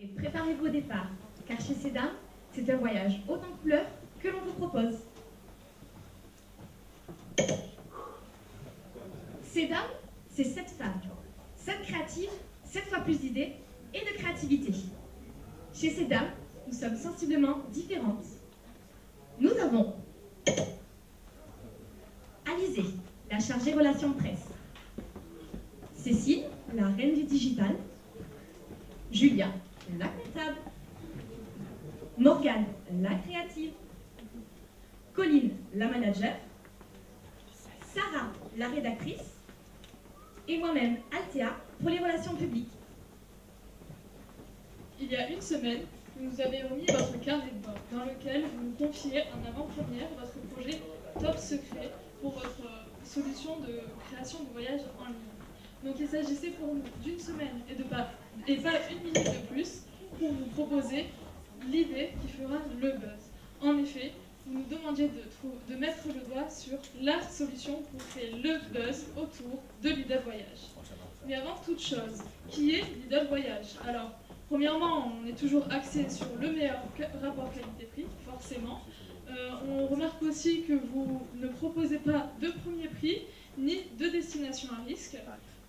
Et préparez-vous au départ, car chez ces dames, c'est un voyage haut en couleurs que l'on vous propose. Ces dames, c'est 7 femmes, 7 créatives, 7 fois plus d'idées et de créativité. Chez ces dames, nous sommes sensiblement différentes. Nous avons Alizée, la chargée relations presse. Cécile, la reine du digital. Julia, la comptable. Morgane, la créative. Colline, la manager. Sarah, la rédactrice. Et moi-même, Althea, pour les relations publiques. Il y a une semaine, vous nous avez remis votre carnet de bord, dans lequel vous nous confiez en avant-première votre projet Top Secret pour votre solution de création de voyages en ligne. Donc il s'agissait pour nous d'une semaine et pas une minute de plus pour vous proposer l'idée qui fera le buzz. En effet, vous nous demandiez de mettre le doigt sur la solution pour créer le buzz autour de Lidl Voyage. Mais avant toute chose, qui est Lidl Voyage? Alors, premièrement, on est toujours axé sur le meilleur rapport qualité-prix, forcément. On remarque aussi que vous ne proposez pas de premier prix ni de destination à risque.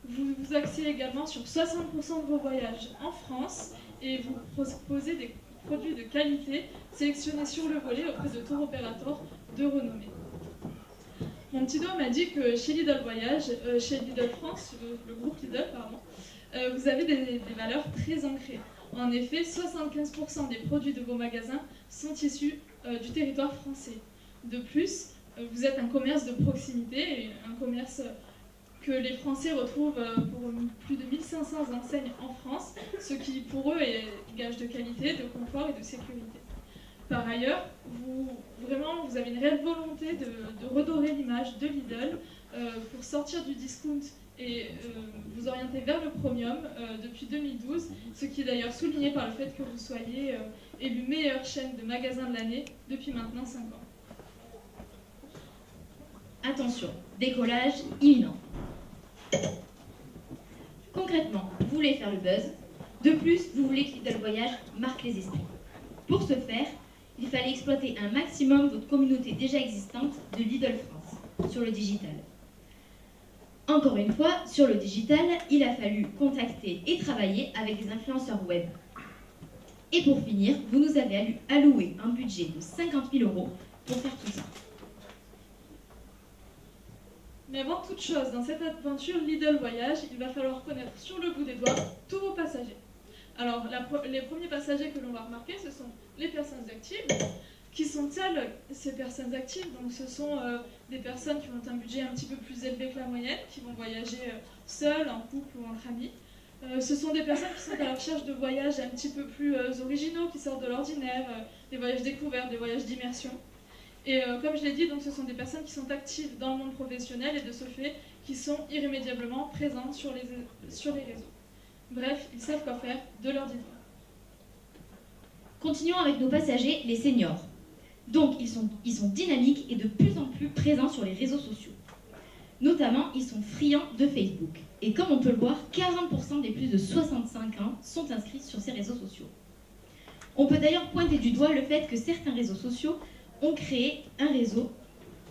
Vous vous axez également sur 60% de vos voyages en France et vous proposez des produits de qualité sélectionnés sur le volet auprès de tour opérateurs de renommée. Mon petit doigt m'a dit que chez Lidl Voyage, chez Lidl France, le groupe Lidl, pardon, vous avez des valeurs très ancrées. En effet, 75% des produits de vos magasins sont issus du territoire français. De plus, vous êtes un commerce de proximité, et un commerce que les Français retrouvent pour plus de 1500 enseignes en France, ce qui pour eux est gage de qualité, de confort et de sécurité. Par ailleurs, vous avez une réelle volonté de redorer l'image de Lidl pour sortir du discount et vous orienter vers le premium depuis 2012, ce qui est d'ailleurs souligné par le fait que vous soyez élu meilleure chaîne de magasins de l'année depuis maintenant 5 ans. Attention, décollage imminent. Concrètement, vous voulez faire le buzz. De plus, vous voulez que Lidl Voyage marque les esprits. Pour ce faire, il fallait exploiter un maximum votre communauté déjà existante de Lidl France sur le digital. Encore une fois, sur le digital, il a fallu contacter et travailler avec des influenceurs web. Et pour finir, vous nous avez alloué un budget de 50 000 € pour faire tout ça. Mais avant toute chose, dans cette aventure Lidl Voyage, il va falloir connaître sur le bout des doigts tous vos passagers. Alors, les premiers passagers que l'on va remarquer, ce sont les personnes actives. Qui sont-elles, ces personnes actives? Donc, ce sont des personnes qui ont un budget un petit peu plus élevé que la moyenne, qui vont voyager seules, en couple ou entre amis. Ce sont des personnes qui sont à la recherche de voyages un petit peu plus originaux, qui sortent de l'ordinaire, des voyages découverts, des voyages d'immersion. Et comme je l'ai dit, donc, ce sont des personnes qui sont actives dans le monde professionnel et de ce fait, qui sont irrémédiablement présentes sur les réseaux. Bref, ils savent quoi faire de leur vie. Continuons avec nos passagers, les seniors. Donc, ils sont dynamiques et de plus en plus présents sur les réseaux sociaux. Notamment, ils sont friands de Facebook. Et comme on peut le voir, 40% des plus de 65 ans sont inscrits sur ces réseaux sociaux. On peut d'ailleurs pointer du doigt le fait que certains réseaux sociaux ont créé un réseau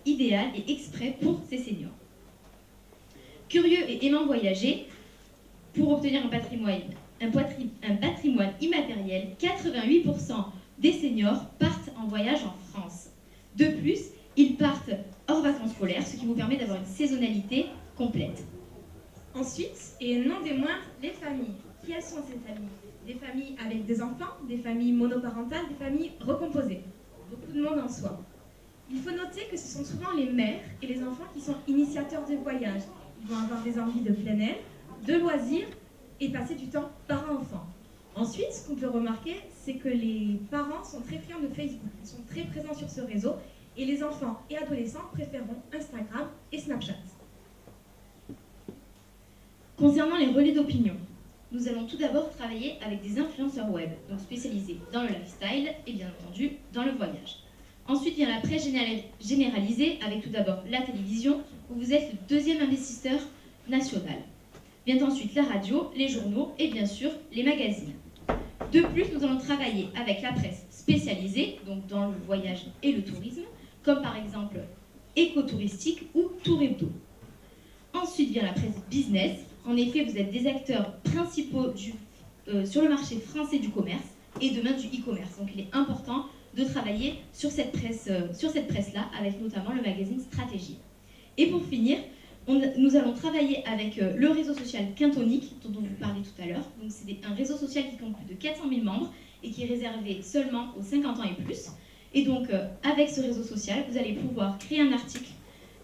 idéal et exprès pour ces seniors. Curieux et aimant voyager, pour obtenir un patrimoine immatériel, 88% des seniors partent en voyage en France. De plus, ils partent hors vacances scolaires, ce qui vous permet d'avoir une saisonnalité complète. Ensuite, et non des moindres, les familles. Qui elles sont ces familles? Des familles avec des enfants, des familles monoparentales, des familles recomposées. Beaucoup de monde en soi. Il faut noter que ce sont souvent les mères et les enfants qui sont initiateurs de voyage. Ils vont avoir des envies de plein air, de loisirs et passer du temps parent-enfant. Ensuite, ce qu'on peut remarquer, c'est que les parents sont très friands de Facebook. Ils sont très présents sur ce réseau et les enfants et adolescents préféreront Instagram et Snapchat. Concernant les relais d'opinion, nous allons tout d'abord travailler avec des influenceurs web, donc spécialisés dans le lifestyle et bien entendu dans le voyage. Ensuite vient la presse généralisée avec tout d'abord la télévision, où vous êtes le deuxième investisseur national. Vient ensuite la radio, les journaux et bien sûr les magazines. De plus, nous allons travailler avec la presse spécialisée, donc dans le voyage et le tourisme, comme par exemple écotouristique ou Tour Hebdo. Ensuite vient la presse business. En effet, vous êtes des acteurs principaux sur le marché français du commerce et demain du e-commerce. Donc il est important de travailler sur cette presse-là, avec notamment le magazine Stratégie. Et pour finir, nous allons travailler avec le réseau social Quintonique, dont on vous parlait tout à l'heure. Donc c'est un réseau social qui compte plus de 400 000 membres et qui est réservé seulement aux 50 ans et plus. Et donc avec ce réseau social, vous allez pouvoir créer un article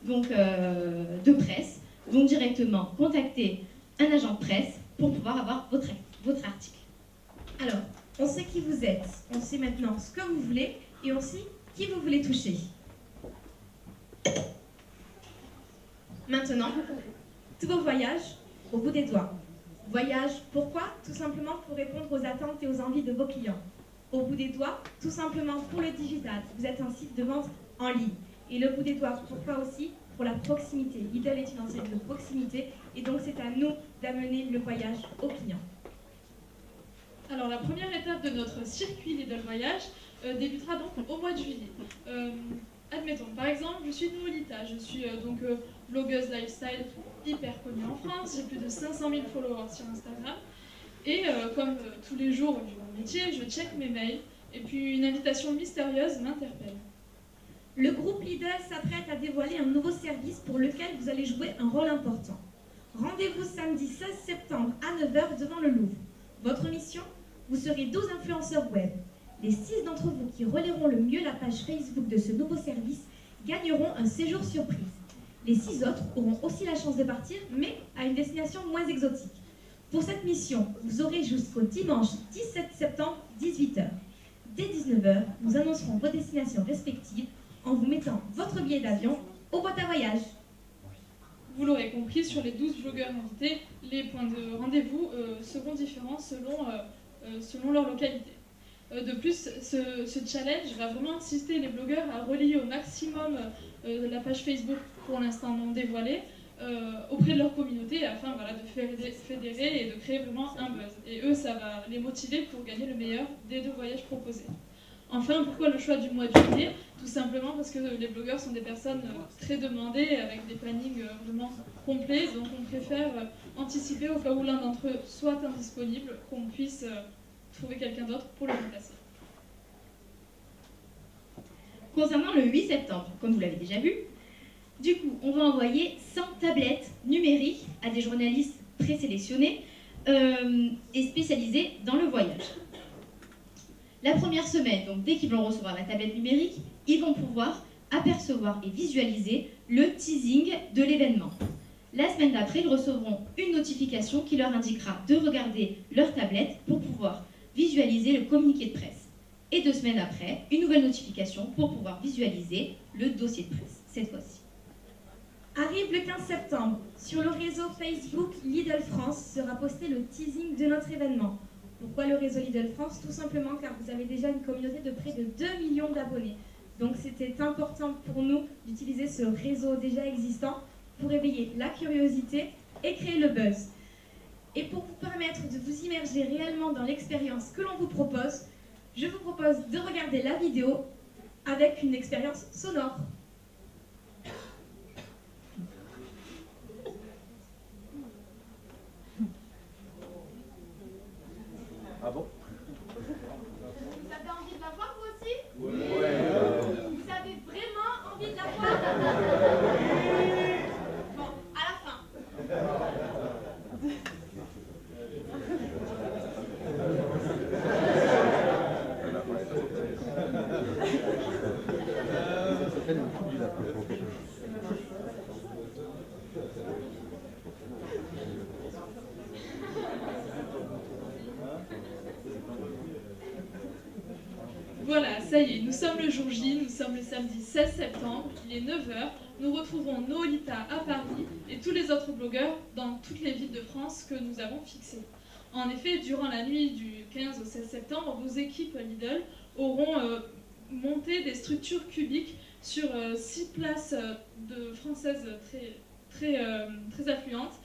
de presse, donc directement contacter un agent de presse pour pouvoir avoir votre article. Alors, on sait qui vous êtes, on sait maintenant ce que vous voulez et on sait qui vous voulez toucher. Maintenant, tous vos voyages au bout des doigts. Voyage, pourquoi? Tout simplement pour répondre aux attentes et aux envies de vos clients. Au bout des doigts, tout simplement pour le digital. Vous êtes un site de vente en ligne. Et le bout des doigts, pourquoi aussi? Pour la proximité. Lidl est une enseigne de proximité et donc c'est à nous d'amener le voyage aux clients. Alors la première étape de notre circuit Lidl Voyage débutera donc au mois de juillet. Admettons, par exemple, je suis Noolita, je suis blogueuse lifestyle hyper connue en France, j'ai plus de 500 000 followers sur Instagram et comme tous les jours du mon métier, je check mes mails et puis une invitation mystérieuse m'interpelle. Le groupe Lidl s'apprête à dévoiler un nouveau service pour lequel vous allez jouer un rôle important. Rendez-vous samedi 16 septembre à 9 h devant le Louvre. Votre mission? Vous serez 12 influenceurs web. Les 6 d'entre vous qui relayeront le mieux la page Facebook de ce nouveau service gagneront un séjour surprise. Les 6 autres auront aussi la chance de partir, mais à une destination moins exotique. Pour cette mission, vous aurez jusqu'au dimanche 17 septembre, 18 h. Dès 19 h, nous annoncerons vos destinations respectives en vous mettant votre billet d'avion au boîte à voyage. Vous l'aurez compris, sur les 12 blogueurs invités, les points de rendez-vous seront différents selon leur localité. De plus, ce challenge va vraiment insister les blogueurs à relayer au maximum la page Facebook, pour l'instant non dévoilée, auprès de leur communauté afin de fédérer et de créer vraiment un buzz. Et eux, ça va les motiver pour gagner le meilleur des 2 voyages proposés. Enfin, pourquoi le choix du mois de juillet? Tout simplement parce que les blogueurs sont des personnes très demandées, avec des plannings vraiment complets, donc on préfère anticiper au cas où l'un d'entre eux soit indisponible, qu'on puisse trouver quelqu'un d'autre pour le remplacer. Concernant le 8 septembre, comme vous l'avez déjà vu, du coup, on va envoyer 100 tablettes numériques à des journalistes présélectionnés et spécialisés dans le voyage. La première semaine, donc dès qu'ils vont recevoir la tablette numérique, ils vont pouvoir apercevoir et visualiser le teasing de l'événement. La semaine d'après, ils recevront une notification qui leur indiquera de regarder leur tablette pour pouvoir visualiser le communiqué de presse. Et 2 semaines après, une nouvelle notification pour pouvoir visualiser le dossier de presse, cette fois-ci. Arrive le 15 septembre. Sur le réseau Facebook Lidl France sera posté le teasing de notre événement. Pourquoi le réseau Lidl France? Tout simplement car vous avez déjà une communauté de près de 2 millions d'abonnés. Donc c'était important pour nous d'utiliser ce réseau déjà existant pour éveiller la curiosité et créer le buzz. Et pour vous permettre de vous immerger réellement dans l'expérience que l'on vous propose, je vous propose de regarder la vidéo avec une expérience sonore. Ah bon? Vous avez envie de la voir vous aussi? Ouais. Vous avez vraiment envie de la voir? Bon, à la fin. Voilà, ça y est, nous sommes le jour J, nous sommes le samedi 16 septembre, il est 9 h, nous retrouvons Noolita à Paris et tous les autres blogueurs dans toutes les villes de France que nous avons fixées. En effet, durant la nuit du 15 au 16 septembre, vos équipes Lidl auront monté des structures cubiques sur 6 places françaises très affluentes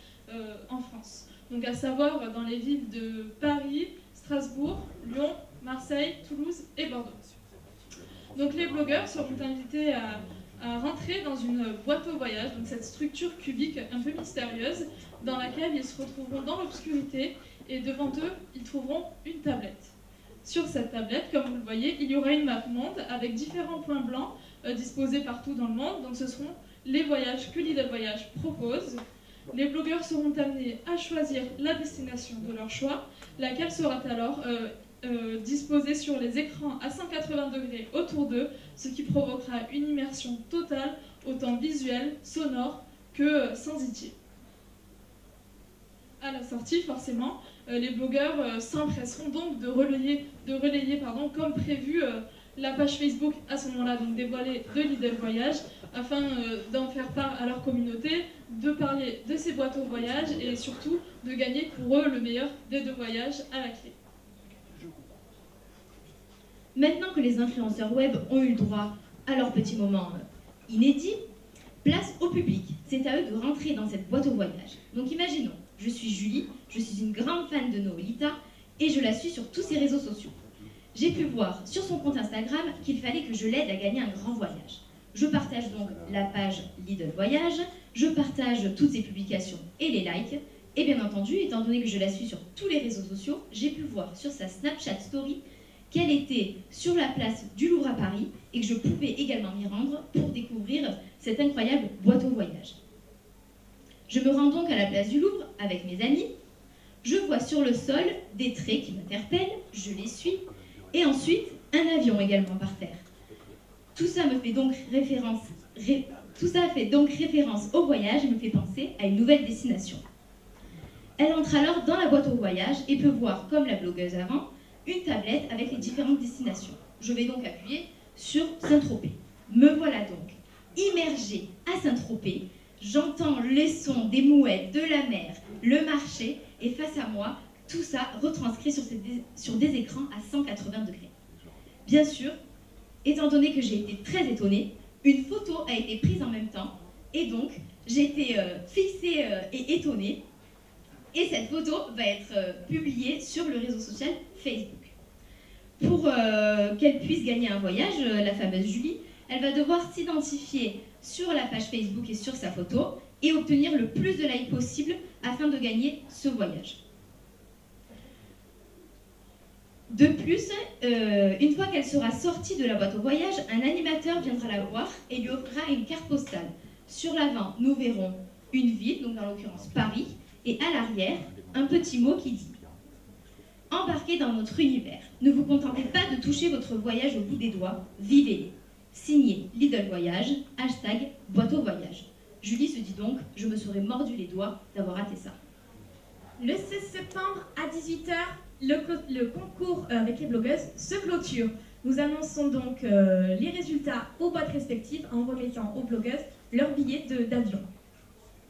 en France. Donc à savoir dans les villes de Paris, Strasbourg, Lyon, Marseille, Toulouse et Bordeaux. Donc les blogueurs seront invités à rentrer dans une boîte au voyage, donc cette structure cubique un peu mystérieuse, dans laquelle ils se retrouveront dans l'obscurité et devant eux, ils trouveront une tablette. Sur cette tablette, comme vous le voyez, il y aura une map monde avec différents points blancs disposés partout dans le monde. Donc ce seront les voyages que Lidl Voyage propose. Les blogueurs seront amenés à choisir la destination de leur choix, laquelle sera alors disposée sur les écrans à 180 degrés autour d'eux, ce qui provoquera une immersion totale, autant visuelle, sonore que sensitive. À la sortie, forcément, les blogueurs s'empresseront donc de relayer comme prévu la page Facebook à ce moment-là, donc dévoilée de Lidl Voyage, afin d'en faire part à leur communauté, de parler de ces boîtes au voyage et surtout de gagner pour eux le meilleur des 2 voyages à la clé. Maintenant que les influenceurs web ont eu le droit à leur petit moment inédit, place au public. C'est à eux de rentrer dans cette boîte au voyage. Donc imaginons, je suis Julie, je suis une grande fan de Noélita et je la suis sur tous ses réseaux sociaux. J'ai pu voir sur son compte Instagram qu'il fallait que je l'aide à gagner un grand voyage. Je partage donc la page Lidl Voyage, je partage toutes ses publications et les likes. Et bien entendu, étant donné que je la suis sur tous les réseaux sociaux, j'ai pu voir sur sa Snapchat Story qu'elle était sur la place du Louvre à Paris et que je pouvais également m'y rendre pour découvrir cette incroyable boîte au voyage. Je me rends donc à la place du Louvre avec mes amis. Je vois sur le sol des traits qui m'interpellent, je les suis, et ensuite un avion également par terre. Tout ça fait donc référence au voyage et me fait penser à une nouvelle destination. Elle entre alors dans la boîte au voyage et peut voir, comme la blogueuse avant, une tablette avec les différentes destinations. Je vais donc appuyer sur Saint-Tropez. Me voilà donc immergée à Saint-Tropez. J'entends les sons des mouettes, de la mer, le marché, et face à moi, tout ça retranscrit sur des écrans à 180 degrés. Bien sûr, étant donné que j'ai été très étonnée, une photo a été prise en même temps, et donc j'ai été fixée et étonnée, et cette photo va être publiée sur le réseau social Facebook. Pour qu'elle puisse gagner un voyage, la fameuse Julie, elle va devoir s'identifier sur la page Facebook et sur sa photo et obtenir le plus de likes possible afin de gagner ce voyage. De plus, une fois qu'elle sera sortie de la boîte au voyage, un animateur viendra la voir et lui offrira une carte postale. Sur l'avant, nous verrons une ville, donc en l'occurrence Paris, et à l'arrière, un petit mot qui dit « Embarquez dans notre univers. Ne vous contentez pas de toucher votre voyage au bout des doigts, vivez-les. Signé Lidl Voyage, #boîte au voyage. » Julie se dit donc « Je me serais mordu les doigts d'avoir raté ça. » Le 16 septembre à 18h, le concours avec les blogueuses se clôture. Nous annonçons donc les résultats aux boîtes respectives en remettant aux blogueuses leurs billets d'avion.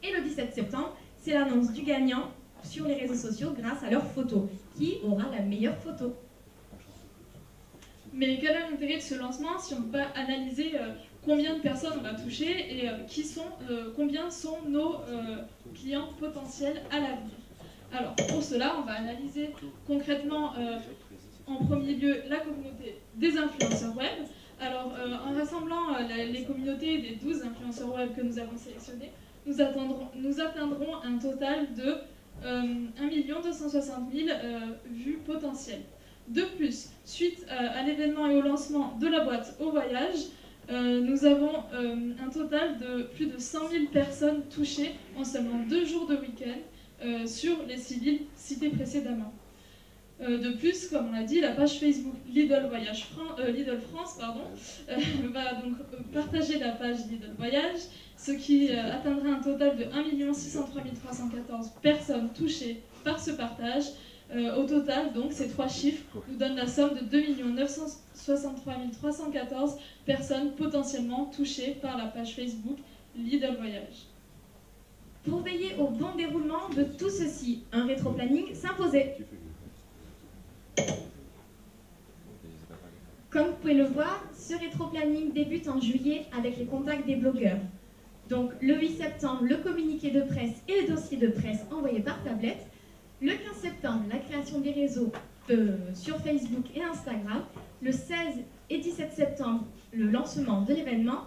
Et le 17 septembre, c'est l'annonce du gagnant sur les réseaux sociaux grâce à leurs photos. Qui aura la meilleure photo? Mais quel est l'intérêt de ce lancement si on peut analyser combien de personnes on va toucher et combien sont nos clients potentiels à l'avenir? Alors pour cela, on va analyser concrètement en premier lieu la communauté des influenceurs web. Alors en rassemblant les communautés des 12 influenceurs web que nous avons sélectionnés, nous atteindrons un total de 1 260 000 vues potentielles. De plus, suite à l'événement et au lancement de la boîte au voyage, nous avons un total de plus de 100 000 personnes touchées en seulement 2 jours de week-end sur les 6 villes citées précédemment. De plus, comme on l'a dit, la page Facebook Lidl France va donc partager la page Lidl Voyage, ce qui atteindra un total de 1 603 314 personnes touchées par ce partage. Au total, donc, ces 3 chiffres nous donnent la somme de 2 963 314 personnes potentiellement touchées par la page Facebook Lidl Voyage. Pour veiller au bon déroulement de tout ceci, un rétroplanning s'imposait. Comme vous pouvez le voir, ce rétroplanning débute en juillet avec les contacts des blogueurs. Donc le 8 septembre, le communiqué de presse et le dossier de presse envoyé par tablette. Le 15 septembre, la création des réseaux sur Facebook et Instagram. Le 16 et 17 septembre, le lancement de l'événement.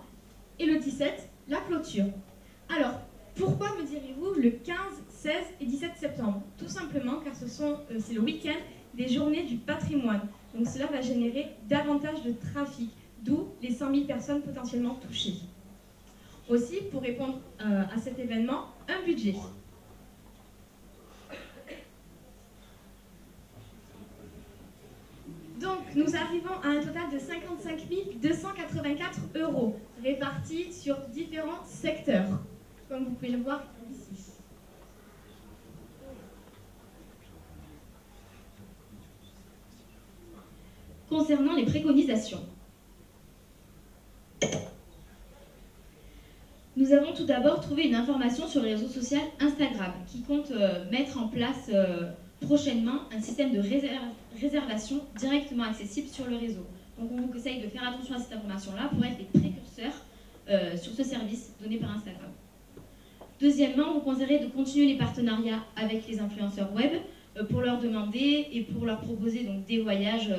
Et le 17, la clôture. Alors, pourquoi me direz-vous le 15, 16 et 17 septembre? Tout simplement car c'est le week-end des journées du patrimoine. Donc cela va générer davantage de trafic, d'où les 100 000 personnes potentiellement touchées. Aussi, pour répondre à cet événement, un budget. Donc, nous arrivons à un total de 55 284 € répartis sur différents secteurs, comme vous pouvez le voir ici. Concernant les préconisations, nous avons tout d'abord trouvé une information sur le réseau social Instagram qui compte mettre en place prochainement un système de réservation directement accessible sur le réseau. Donc on vous conseille de faire attention à cette information-là pour être des précurseurs sur ce service donné par Instagram. Deuxièmement, on vous conseillerait de continuer les partenariats avec les influenceurs web pour leur demander et pour leur proposer donc, des voyages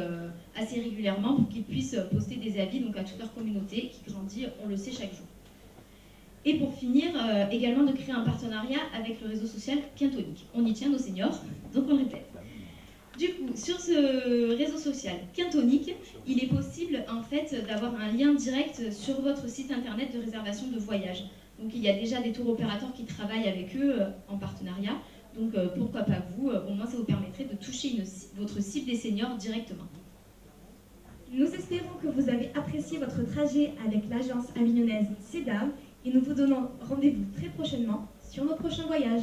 assez régulièrement pour qu'ils puissent poster des avis donc, à toute leur communauté qui grandit, on le sait, chaque jour. Et pour finir, également de créer un partenariat avec le réseau social Quintonique. On y tient nos seniors, donc on le répète. Du coup, sur ce réseau social Quintonique, il est possible en fait d'avoir un lien direct sur votre site internet de réservation de voyage. Donc il y a déjà des tours opérateurs qui travaillent avec eux en partenariat. Donc pourquoi pas vous, au moins ça vous permettrait de toucher votre cible des seniors directement. Nous espérons que vous avez apprécié votre trajet avec l'agence avignonnaise CEDAV et nous vous donnons rendez-vous très prochainement sur nos prochains voyages.